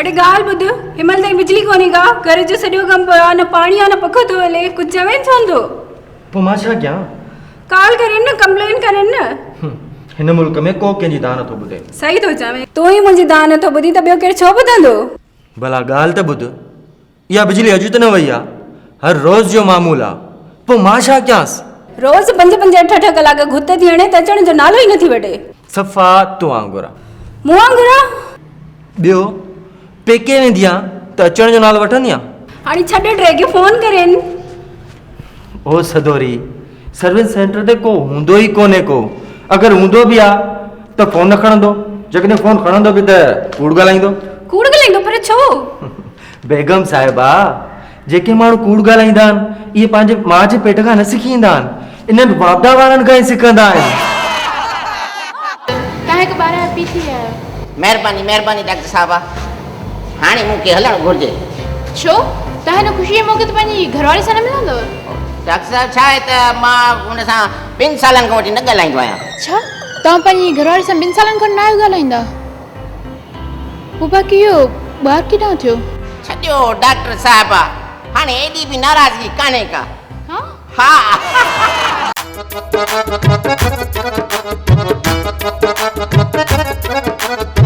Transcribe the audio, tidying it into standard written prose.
अड़े गाल बुध हिमल ताईं बिजली कोन्हे का घर जो सॼो कमु पियो आहे न पाणी आहे न पखो थो हले कुझु चवे छो पोइ मां छा कयां कॉल करें न कंप्लेन करें न हिन मुल्क में को कंहिंजी दाह नथो ॿुधे सही थो चवे तूं ई मुंहिंजी दाह नथो ॿुधी त ॿियो केरु छो ॿुधंदो भला ॻाल्हि त ॿुध इहा बिजली अॼु त न वई आहे हर रोज़ जो मामूल आहे पोइ मां छा कयांसि रोज़ 5-5 8-8 कलाक घुत थी हणे त अचण जो नालो ई नथी वठे सफ़ा तूं वांगुरु आहे मूं वांगुरु आहे ॿियो पेके वेंदी आहे त अचण जो नालो वठंदी आहे हाणे छॾ ड्रैग फोन करें ओ सदोरी सर्विस सेंटर ते को हूंदो ई कोन्हे को अगरि हूंदो बि आहे त फोन न खणंदो जेकॾहिं फोन खणंदो बि त कूड़ ॻाल्हाईंदो पर छो बेगम साहिबा जेके माण्हू कूड़ ॻाल्हाईंदा आहिनि इहे पंहिंजे माउ जे पेट खां न सिखी ईंदा आहिनि इन्हनि वापदा वारनि खां ई सिखंदा आहिनि तव्हांखे ॿार पी थी आयो महिरबानी महिरबानी डॉक्टर साहिबा हाणे मूंखे हलणु घुरिजे छो तव्हां हिन ख़ुशीअ जे मौक़े ते पंहिंजी घरवारी सां न मिलंदव डॉक्टर साहिब छा आहे त मां हुन सां 5 सालनि खां वठी न ॻाल्हाईंदो आहियां छा तव्हां पंहिंजी घरवारी सां 2 सालनि खां न आहियो ॻाल्हाईंदा पोइ बाक़ी इहो ॿार किथां थियो छॾियो डॉक्टर साहिबा हाणे एॾी बि नाराज़गी कान्हे का हा हा